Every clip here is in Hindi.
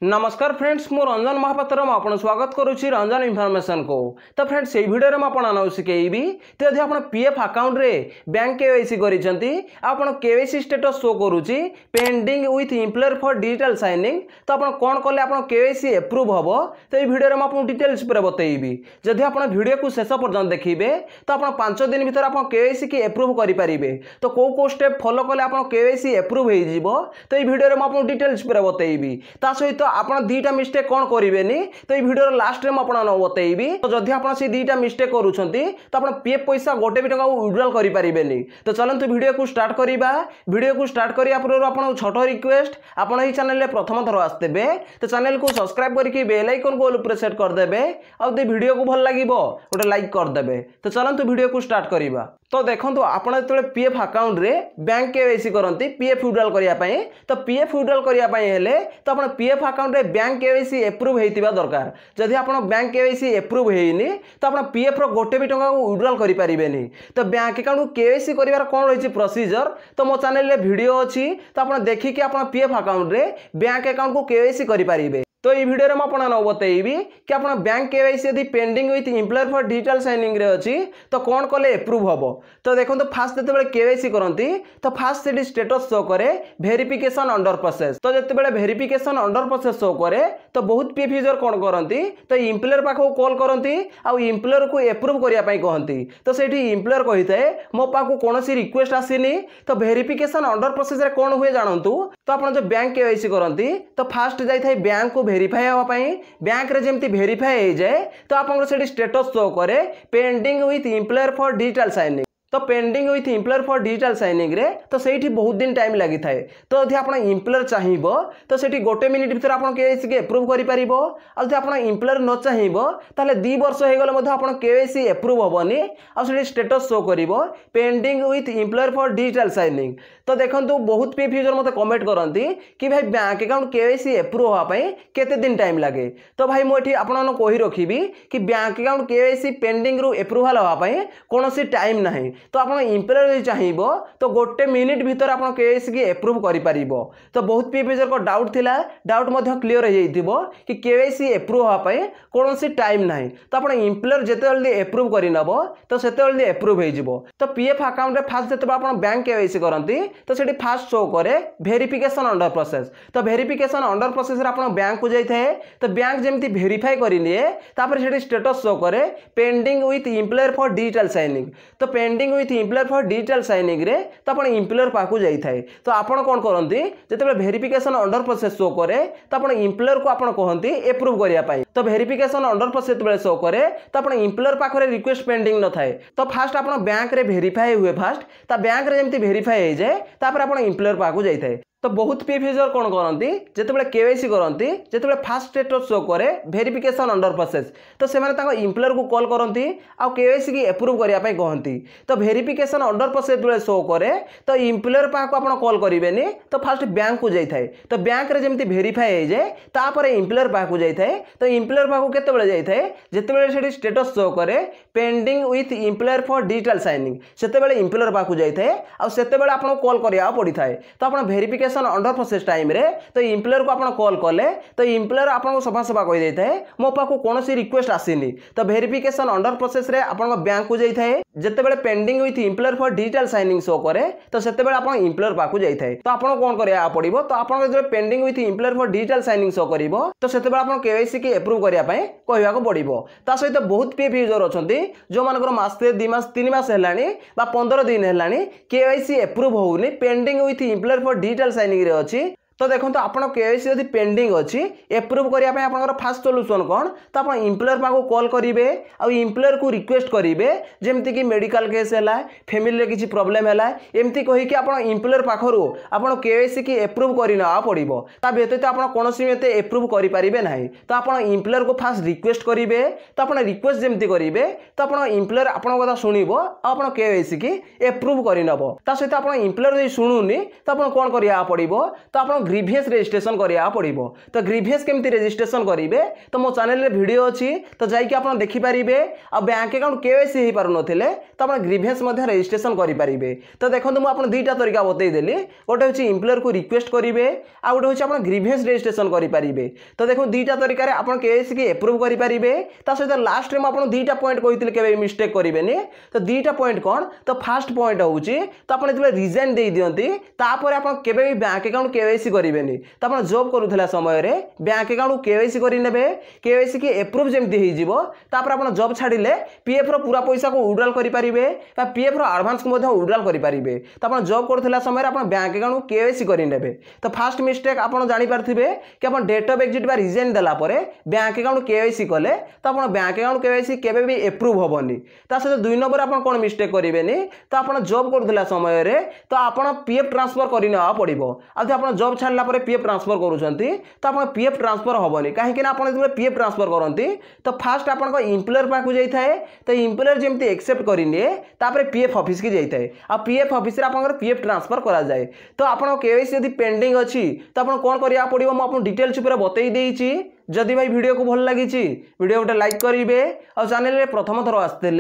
नमस्कार फ्रेंड्स मु रंजन महापात्र आपन स्वागत करुच्ची रंजन इनफॉरमेशन को। तो फ्रेंड्स यही वीडियो में आपन नौ शिखेबी तो यदि आप पीएफ अकाउंट रे बैंक केवाईसी करिसेंती आपन केवाईसी स्टेटस शो करूची pending with employer for digital signing. तो आपन कोन करले आपन केवाईसी अप्रूव हबो तो ये वीडियो में आपन डिटेल्स पर बतैबी। जदि आपन वीडियो को शेष पर्यंत देखिबे तो आपन 5 दिन भीतर आपन केवाईसी की अप्रूव करि परिबे। तो को स्टेप फॉलो करले आपन केवाईसी अप्रूव हो जिवो तो ये वीडियो में आपन डिटेल्स पर बतैबी। ता सहित आपन दीटा मिस्टेक कौन करेंगे तो ये वीडियो लास्ट में आपन बतैबी। तो जदि आपन से दीटा मिस्टेक करूछंती तो आपन पीएफ पैसा गोटे भी टका विड्रॉल करि परिबेनी। तो चलंतु वीडियो को स्टार्ट करिबा। वीडियो को स्टार्ट करिया पूर्व आपन छोट रिक्वेस्ट आपन एही चैनल रे प्रथम थर आस्तेबे तो चैनल को सब्सक्राइब करके बेल आइकन को ऑल पर सेट कर देबे और दे वीडियो को भल लागिवो गोटे लाइक कर देबे। तो चलंतु वीडियो को स्टार्ट करिबा। तो देखंतु आपन जतले पीएफ अकाउंट रे बैंक केवाईसी करंती पीएफ विड्रॉल करिया पई तो पीएफ विड्रॉल करिया पई हेले तो आपन पीएफ अकाउंट रे बैंक केवाईसी अप्रूव हेतिबा दरकार। जदि आपन बैंक केवाईसी अप्रूव हेइनी तो आपन पीएफ रो गोटे भी टका विड्रॉल करि परिबेनी। तो बैंक अकाउंट को केवाईसी करिवार कोन रहिछि प्रोसीजर तो मो चैनल रे वीडियो अछि तो आपन देखि कि आपन पीएफ अकाउंट रे बैंक अकाउंट को केवाईसी करि परिबे। तो ये वीडियो में आपन बतैबी कि आपन बैंक केवाईसी यदि pending with employer for digital signing रे अछि तो कौन कले अप्रूव हबो। तो देखो तो फास्ट जते केवाईसी करंती तो फास्ट सेडी स्टेटस शो करे वेरिफिकेशन अंडर प्रोसेस। तो जते वेरिफिकेशन अंडर प्रोसेस शो करे तो बहुत पीएफ यूजर कौन करंती तो एम्प्लॉयर पाखो कॉल करंती आ एम्प्लॉयर को अप्रूव करिया पई कहंती। तो सेठी एम्प्लॉयर कहिताए मो पाखो कोनोसी रिक्वेस्ट आसीनी। तो वेरिफिकेशन अंडर प्रोसेस रे कोन हुए जानंतु तो आपन जो बैंक केवाईसी करंती तो फास्ट जाई थाई बैंक को वेरीफाई हवा पई बैंक रे जेमती वेरीफाई हो जाए तो आपन सेठी स्टेटस शो करे pending with employer for digital signing. तो pending with employer for digital signing रे तो सेठी बहुत दिन टाइम लागि थाए। तो यदि आपन एम्प्लॉयर चाहिबो तो सेठी गोटे मिनिट भीतर आपन केवाईसी के अप्रूव करि परिबो। आ यदि आपन एम्प्लॉयर न चाहिबो ताले 2 वर्ष हे गेले मध्ये आपन केवाईसी अप्रूव होबनी आ सेठी स्टेटस शो करिवो pending with employer for digital signing. तो देखंतु बहुत पीएफ यूजर मते कमेंट करंती कि भाई बैंक अकाउंट केवाईसी अप्रूव होआ पई केते दिन टाइम लागे। तो भाई मो एठी आपन कहि रखिबी कि बैंक अकाउंट केवाईसी पेंडिंग रु अप्रूवल होआ पई कोनोसी टाइम नाही। तो आपन एम्प्लॉयर चाहिबो तो गोटे मिनिट भीतर आपन केवाईसी की अप्रूव करि परिबो। तो बहुत पीएफ यूजर को डाउट थिला डाउट मध्ये क्लियर हो जाइथिबो कि केवाईसी अप्रूव होआ पई कोनोसी टाइम नाही। तो आपन एम्प्लॉयर जेते जल्दी अप्रूव करि नबो तो सेते जल्दी अप्रूव हो जिवो। तो पीएफ अकाउंट रे फास्ट जेते आपन बैंक केवाईसी करंती तो सेठी फास्ट शो करे वेरिफिकेशन अंडर प्रोसेस। तो वेरिफिकेशन अंडर प्रोसेस रे आपन बैंक को जाई थाए तो बैंक जेमती वेरीफाई करि लिए तापर सेठी स्टेटस शो करे pending with employer for digital signing. तो pending with employer for digital signing रे तो आपन एम्प्लॉयर पाखु जाई थाए। तो आपन कोन करंती जेते वेरिफिकेशन अंडर प्रोसेस शो करे तो आपन एम्प्लॉयर को आपन कहंती अप्रूव करिया पई। तो वेरिफिकेशन अंडर प्रोसेस बेले शो करे तो आपन एम्प्लॉयर पाखरे रिक्वेस्ट पेंडिंग न थाए। तो फास्ट आपन बैंक रे वेरीफाई हुए फास्ट ता बैंक रे जेमती वेरीफाई हो जाए तापर आपन एम्प्लॉयर पाखु जाई थाए। तो बहुत पीएफ यूजर कोन करंती जेतेबेले केवाईसी करंती जेतेबेले फास्ट स्टेटस शो करे वेरिफिकेशन अंडर प्रोसेस तो से माने ताको एम्प्लॉयर को कॉल करंती आ केवाईसी की अप्रूव करिया पई कहंती। तो वेरिफिकेशन अंडर प्रोसेस बेले शो करे तो एम्प्लॉयर पाको आपन कॉल करिवेनी तो फास्ट बैंक को जाई थाए। तो बैंक रे जेमती वेरीफाई हो जाए तापर एम्प्लॉयर पाको जाई थाए। तो एम्प्लॉयर पाको केतेबेले जाई थाए जेतेबेले सेठी स्टेटस शो करे pending with employer for digital signing सेतेबेले एम्प्लॉयर पाको जाई थाए आ सेतेबेले आपन कॉल करिया पड़ी थाए। तो आपन वेरिफिकेशन अंडर प्रोसेस टाइम रे तो एम्प्लॉयर को आपन कॉल कले तो एम्प्लॉयर आपन को सफा सफा कहि देइ थाए मो पाको कोनोसी रिक्वेस्ट आसीनी। तो वेरिफिकेशन अंडर प्रोसेस रे आपन बैंक को जाई थाए जेतेबेले pending with employer for digital signing show करे तो सेतेबेले आपन एम्प्लॉयर पाको जाई थाए। तो आपन कोन करिया पड़िबो तो आपन जे pending with employer for digital signing show करिवो तो सेतेबेले आपन केवाईसी की अप्रूव करिया पई कहिया को पड़िबो। ता सहित बहुत पीएफ यूजर अछंती जो मानकर मासे 2 मास 3 मास हेलानी बा 15 दिन हेलानी केवाईसी अप्रूव होउनी pending with employer for digital signing रे अछि। तो देखो तो आपन केवाईसी यदि पेंडिंग अछि अप्रूव करिया पय आपनकर फास्ट सॉल्यूशन कोन तो आपन एम्प्लॉयर पाको कॉल करिवे आ एम्प्लॉयर को रिक्वेस्ट करिवे जेमति कि मेडिकल केस हैला फैमिली रे किछि प्रॉब्लम हैला एमति कहि कि आपन एम्प्लॉयर पाखरु आपन केवाईसी की अप्रूव करिना पड़िबो। ता व्यतीत आपन कोनोसी मेते अप्रूव करि परिबे नाही। तो आपन एम्प्लॉयर को फास्ट रिक्वेस्ट करिवे तो आपन रिक्वेस्ट जेमति करिवे तो आपन एम्प्लॉयर आपन कथा सुनिबो आपन केवाईसी की अप्रूव करि नबो। ता सहित आपन एम्प्लॉयर जे सुनुनी तो आपन कोन करिया पड़िबो तो आपन ग्रीवियस रजिस्ट्रेशन करिया पड़िबो। तो ग्रीवियस केमती रजिस्ट्रेशन करिवे तो मो चैनल रे वीडियो अछि तो जाइके आपण देखि परिबे। आ बैंक अकाउंट केवाईसी हे पारु नथिले तो आपण ग्रीवियस मध्ये रजिस्ट्रेशन करि परिबे। तो देखंतु मु आपण दुईटा तरीका बतै देली। गोटे होछि एम्प्लॉयर को रिक्वेस्ट करिवे आ गोटे होछि आपण ग्रीवियस रजिस्ट्रेशन करि परिबे। तो देखो दुईटा तरीका रे आपण केवाईसी के अप्रूव करि परिबे। ता सहित लास्ट रे मु आपण दुईटा पॉइंट कहितले केबे मिस्टेक करिवेनी। तो दुईटा पॉइंट कोन तो फर्स्ट पॉइंट होछि तो आपण जब रिजाइन दे दियंती तापर आपण केबे भी बैंक अकाउंट केवाईसी करिवेनी। तो आपण जॉब करूथला समय रे बैंक अकाउंट केवाईसी करि नेबे। केवाईसी के अप्रूव जेमती हे जिवो तापर आपण जॉब छाडिले पीएफ रो पूरा पैसा को विड्रॉल करि परिबे बा पीएफ रो एडवांस को मध्ये विड्रॉल करि परिबे। तो आपण जॉब करूथला समय रे आपण बैंक अकाउंट केवाईसी करि नेबे। तो फर्स्ट मिस्टेक आपण जानि पारथिबे कि आपण डेट ऑफ एग्जिट बा रिजाइन देला परे बैंक अकाउंट केवाईसी कले तो आपण बैंक अकाउंट केवाईसी केबे भी अप्रूव होबनी। ता सहित दुई नंबर आपण कोन मिस्टेक करिवेनी तो आपण जॉब करूथला समय रे तो आपण पीएफ ट्रांसफर करिना पड़िबो। आ आपण जॉब छाडला परे पीएफ ट्रांसफर करूछंती तो आपण पीएफ ट्रांसफर होबनी। काहे कि आपण जब पीएफ ट्रांसफर करंती तो फर्स्ट आपण को एम्प्लॉयर पाकु जाई थाए तो एम्प्लॉयर जेमती एक्सेप्ट करिने तापर पीएफ ऑफिस की जाई थाए। आ पीएफ ऑफिस रे आपण पीएफ ट्रांसफर करा जाए। तो आपण केवाईसी यदि पेंडिंग अछि तो आपण कोन करिया पड़िबो म आपण डिटेल्स ऊपर बतै देइछि। जदि भाई वीडियो को भल लगी वीडियो गोटे लाइक करेंगे और चैनल रे प्रथम थर आसते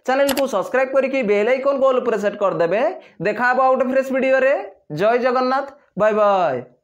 चैनल को सब्सक्राइब करके बेल आइकन गोल पर सेट करदे। देखा गोटे फ्रेश वीडियो रे। जय जगन्नाथ। Bye bye.